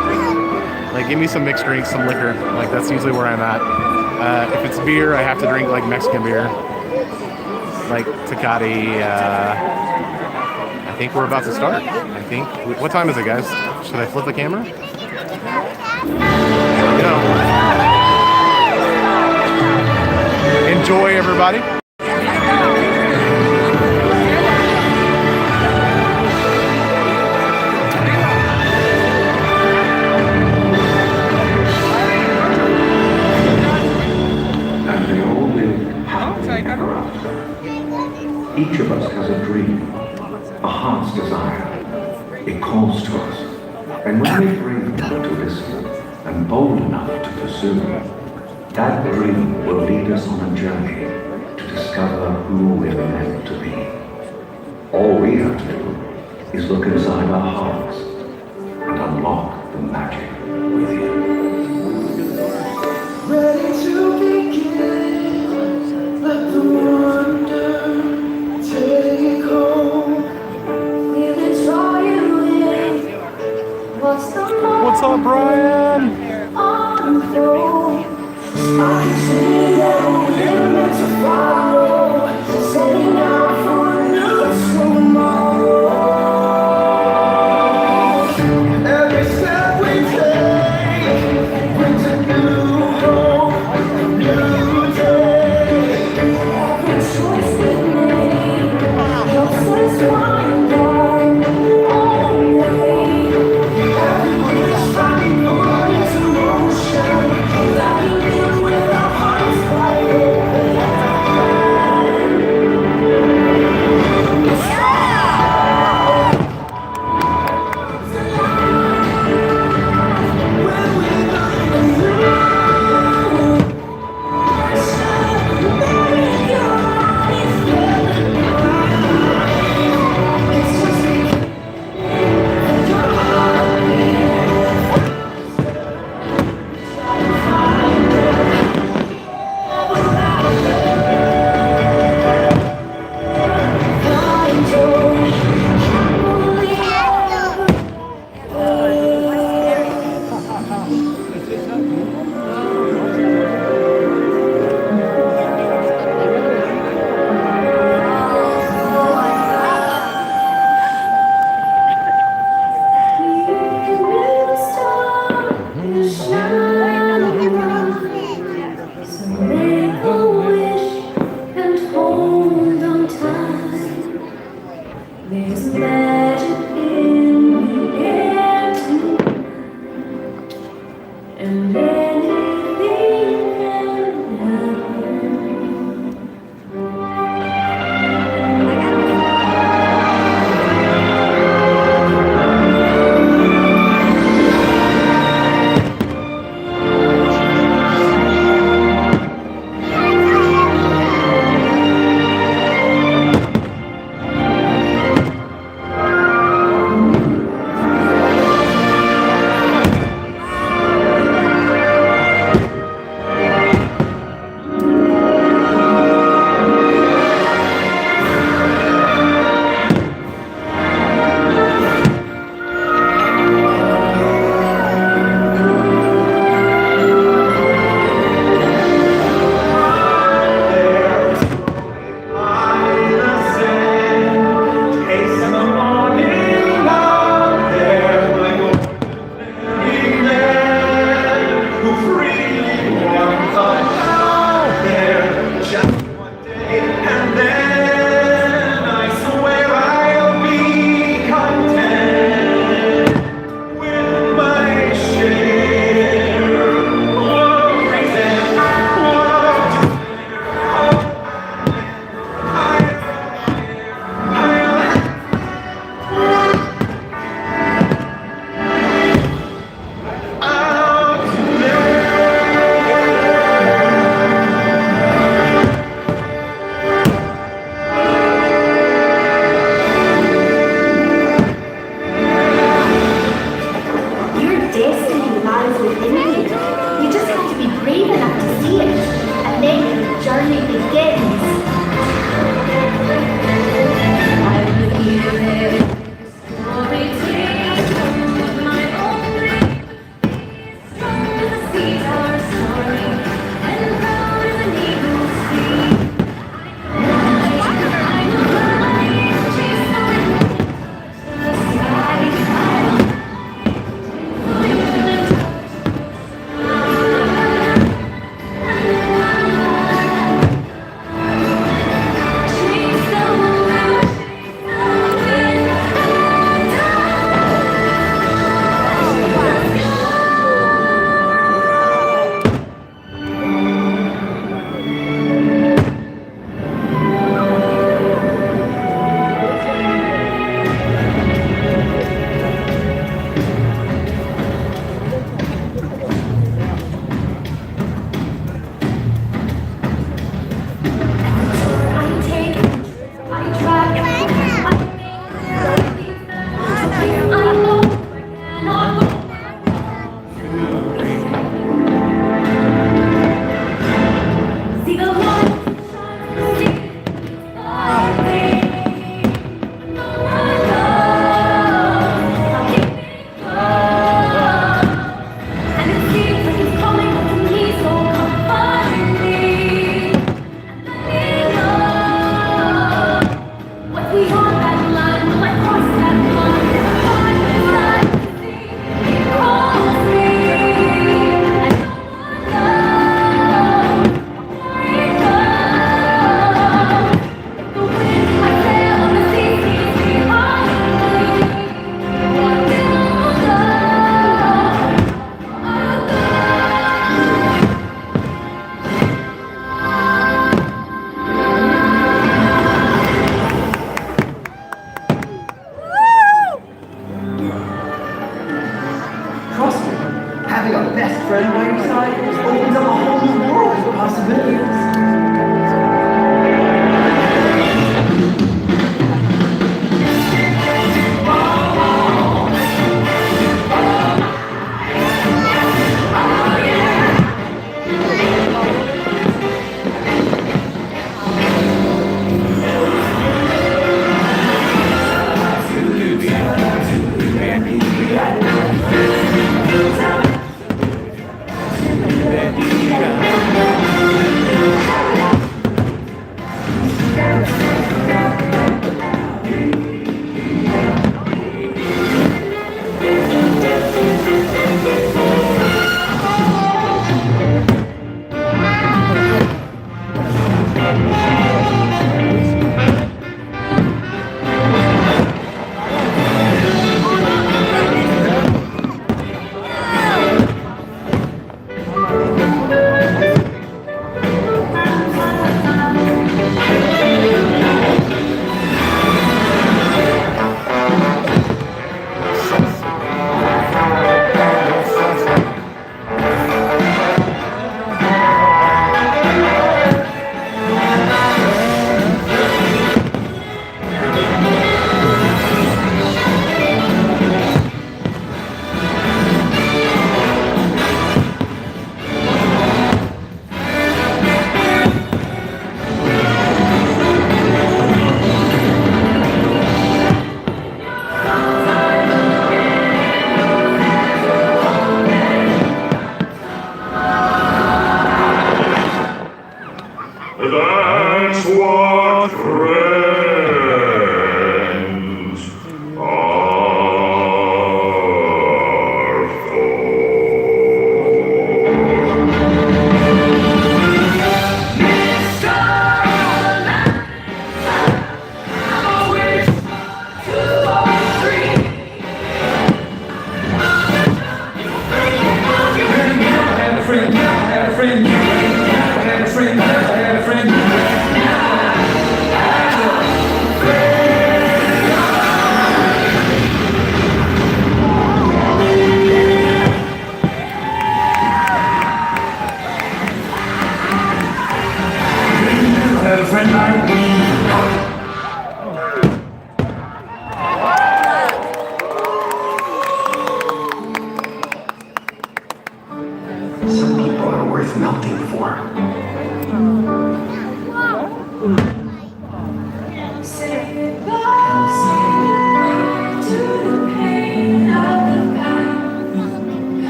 Like, give me some mixed drinks, some liquor. Like, that's usually where I'm at. If it's beer, I have to drink, like, Mexican beer. Like Tecate. I think we're about to start. I think. What time is it, guys? Should I flip the camera? Enjoy, everybody. heart's desire. It calls to us. And when we're brave enough to listen and bold enough to pursue, that dream will lead us on a journey to discover who we're meant to be. All we have to do is look inside our hearts and unlock the magic within. Ready to begin, let the wonder take hold. Feel it draw you in. What's the moment? What's up, Brian? Unfold. I can see that we're meant to follow. Setting out for a new tomorrow. Every step we take brings a new hope, a new day. Every choice we make helps us find our own way. Every wish finding the right emotion, valuing with our hearts wide open. There's magic in the air tonight, and anything can happen.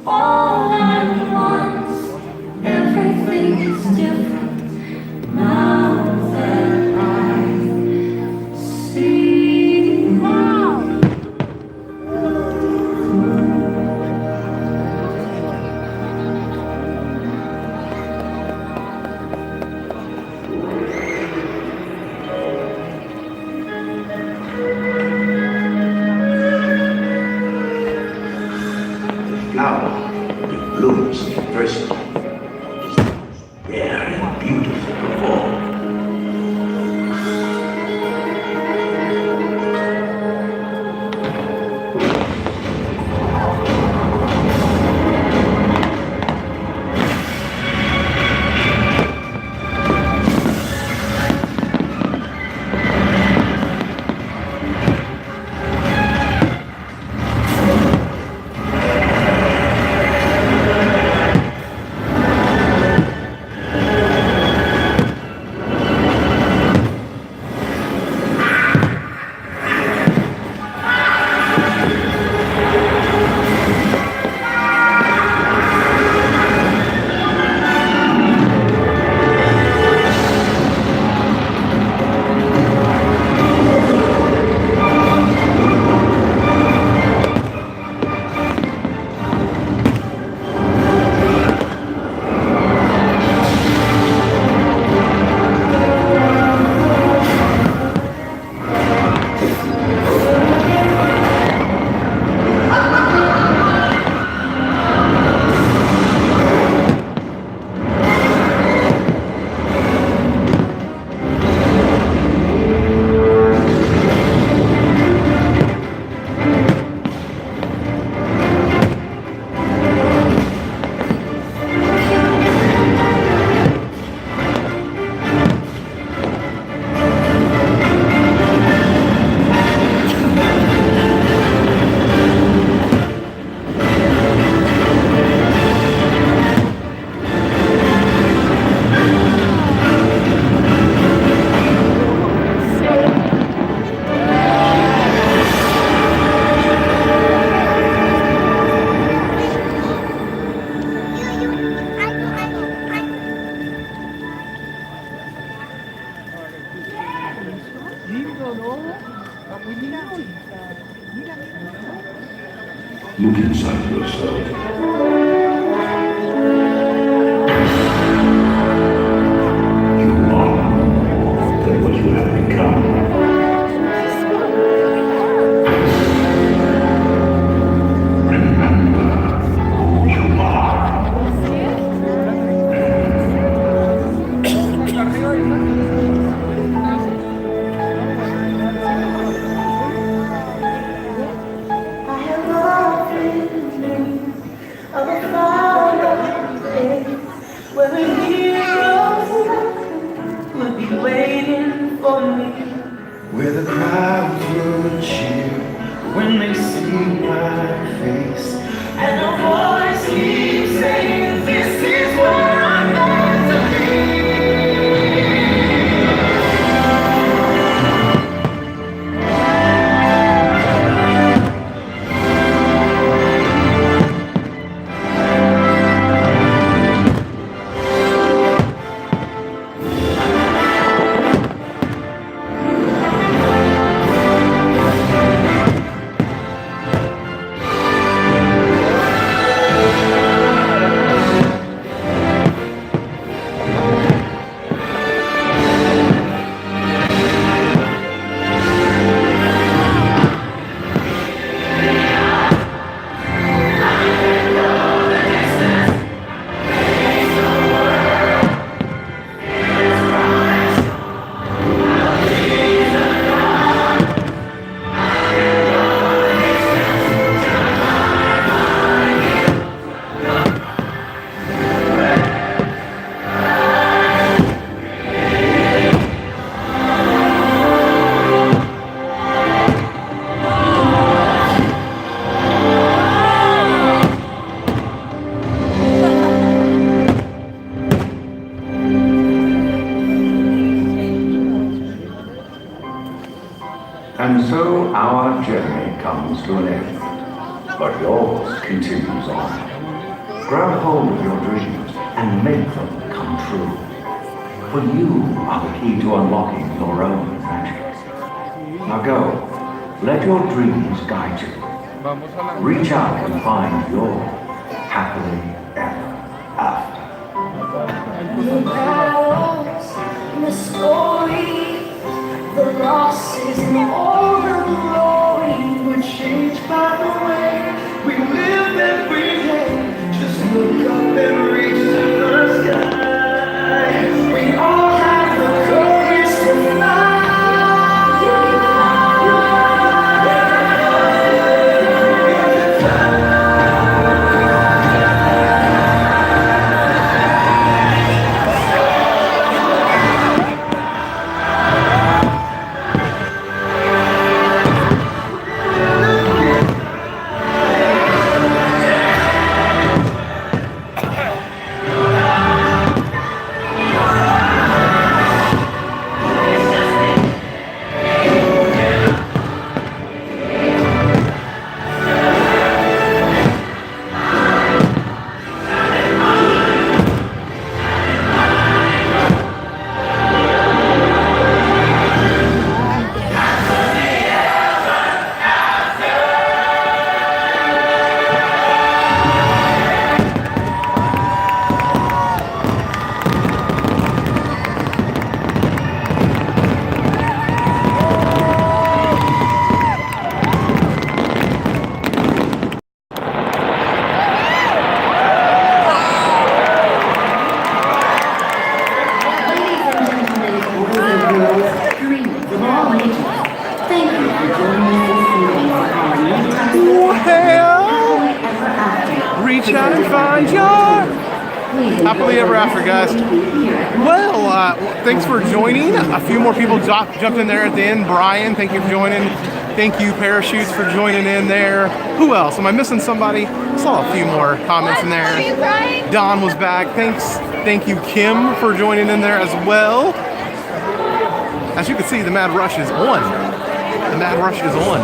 all at once. Everything is different now that I see. Flower that blooms first, rare and beautiful of all. Look inside yourself. You are more than what you have become. Remember who you are. I have often dreamed of a far place where a hero's life would be waiting for me. Where the crowds will cheer when they see my face. And a voice keeps saying, this is where I'm meant to be. And so our journey comes to an end, but yours continues on. Grab hold of your dreams and make them come true. For you are the key to unlocking your own magic. Now go, let your dreams guide you. Reach out and find your happily ever after. The battles, the story, the losses, and all the glory were changed by the way we live every day. Just look up and reach to the sky. We all have the courage to fly. Reach out and find your happily ever after, guys. Well, thanks for joining. A few more people jumped in there at the end. Brian, thank you for joining. Thank you, Parachutes, for joining in there. Who else? Am I missing somebody? I saw a few more comments in there. Don was back. Thanks. Thank you, Kim, for joining in there as well. As you can see, the Mad Rush is on. The Mad Rush is on.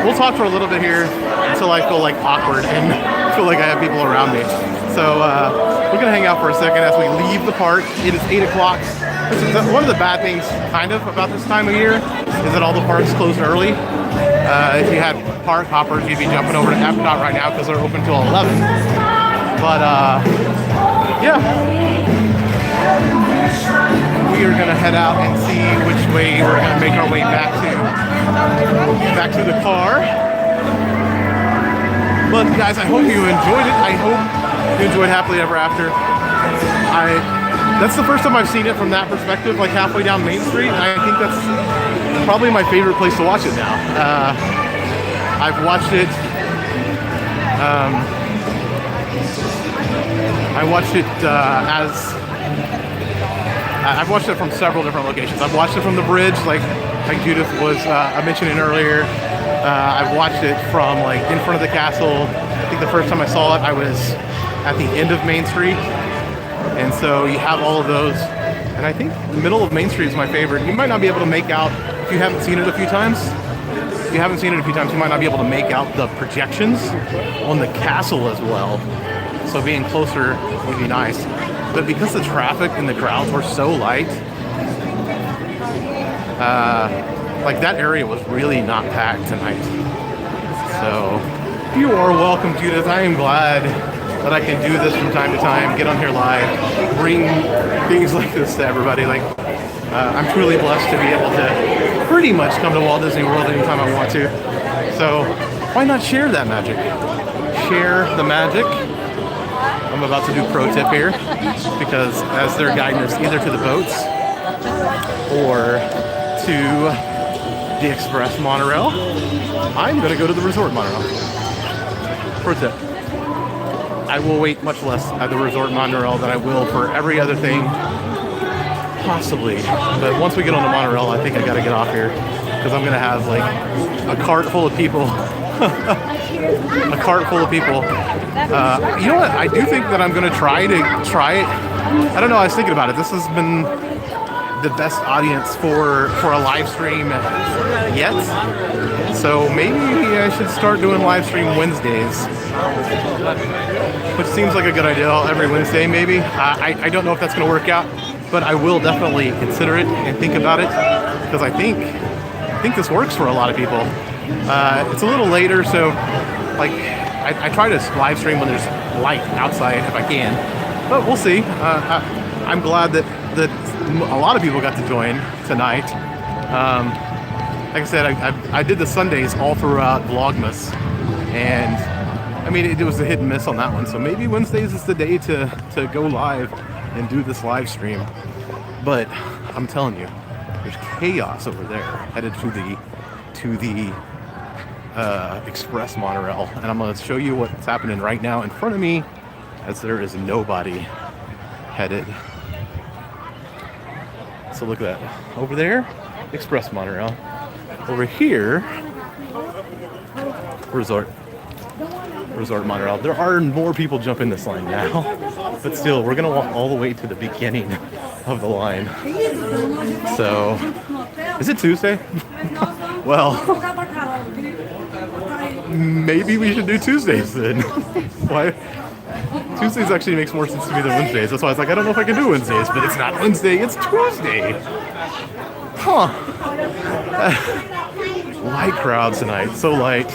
We'll talk for a little bit here until I feel like awkward and feel like I have people around me. So we're gonna hang out for a second as we leave the park. It is 8 o'clock. This is one of the bad things, kind of, about this time of year is that all the parks close early. If you had park hoppers, you'd be jumping over to Epcot right now because they're open till 11. But yeah, we are gonna head out and see which way we're gonna make our way back to the car. But guys, I hope you enjoyed it. I hope you enjoyed Happily Ever After. That's the first time I've seen it from that perspective, like halfway down Main Street. I think that's probably my favorite place to watch it now. I've watched it. I've watched it from several different locations. I've watched it from the bridge, like Judith was mentioning earlier. I've watched it from like in front of the castle. I think the first time I saw it, I was at the end of Main Street. And so you have all of those. And I think the middle of Main Street is my favorite. You might not be able to make out, if you haven't seen it a few times, you might not be able to make out the projections on the castle as well. So being closer would be nice. But because the traffic and the crowds were so light, like that area was really not packed tonight. So you are welcome, Judith. I am glad that I can do this from time to time, get on here live, bring things like this to everybody. Like, I'm truly blessed to be able to pretty much come to Walt Disney World anytime I want to. So why not share that magic? Share the magic. I'm about to do pro tip here because as they're guiding us either to the boats or to the Express monorail, I'm going to go to the Resort monorail. Pro tip. I will wait much less at the Resort monorail than I will for every other thing, possibly. But once we get on the monorail, I think I gotta get off here because I'm gonna have like a cart full of people. A cart full of people. You know what? I do think that I'm gonna try it. I don't know. I was thinking about it. This has been the best audience for a live stream yet. So maybe I should start doing live stream Wednesdays, which seems like a good idea. Every Wednesday, maybe. I don't know if that's going to work out, but I will definitely consider it and think about it because I think this works for a lot of people. It's a little later, so like I try to live stream when there's light outside if I can, but we'll see. I'm glad that a lot of people got to join tonight. Like I said, I did the Sundays all throughout Vlogmas, and I mean it was a hit and miss on that one. So maybe Wednesdays is the day to go live and do this live stream. But I'm telling you, there's chaos over there headed to the express monorail, and I'm going to show you what's happening right now in front of me, as there is nobody headed. So look at that over there, express monorail. Over here, resort monorail. There are more people jumping this line now, but still, we're gonna walk all the way to the beginning of the line. So, is it Tuesday? Well, maybe we should do Tuesdays then. Why? Tuesdays actually makes more sense to me than Wednesdays. That's why I was like, I don't know if I can do Wednesdays, but it's not Wednesday, it's Tuesday. Huh. Light crowds tonight, so light.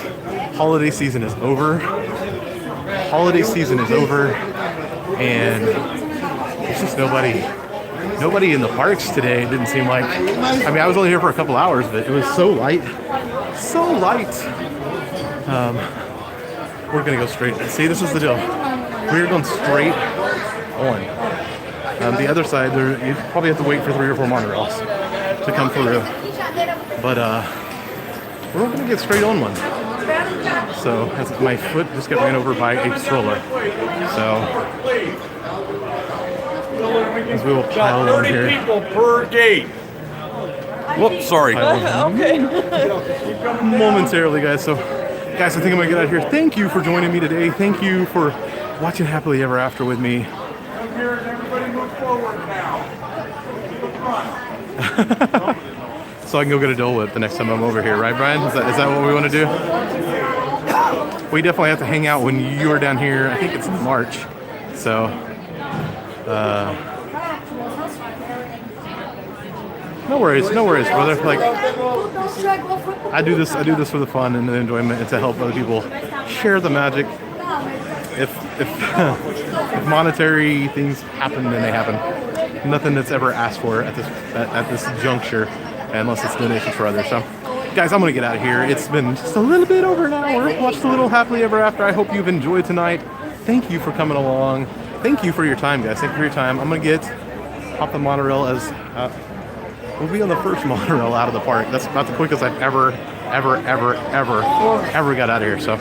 Holiday season is over. Holiday season is over, and there's just nobody in the parks today. It didn't seem like. I mean, I was only here for a couple hours, but it was so light, so light. We're gonna go straight. See, this is the deal. We're going straight on. The other side, you probably have to wait for 3 or 4 monorails to come through. But we're going to get straight on one. So my foot just got ran over by a stroller. So as we will pile on here. 30 people per gate. Whoops, sorry. Okay. Momentarily, guys. So, guys, I think I'm going to get out of here. Thank you for joining me today. Thank you for watching Happily Ever After with me. Come here and everybody move forward now. So I can go get a Dole Whip the next time I'm over here, right, Brian? Is that what we want to do? We definitely have to hang out when you are down here. I think it's in March. So, no worries, brother. Like, I do this for the fun and the enjoyment, and to help other people share the magic. If monetary things happen, then they happen. Nothing that's ever asked for at this juncture, unless it's donations for others. So, guys, I'm gonna get out of here. It's been just a little bit over an hour. Watched a little Happily Ever After. I hope you've enjoyed tonight. Thank you for coming along. Thank you for your time, guys. Thank you for your time. I'm gonna hop the monorail as we'll be on the first monorail out of the park. That's about the quickest I've ever got out of here. So,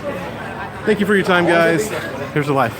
thank you for your time, guys. Here's the life.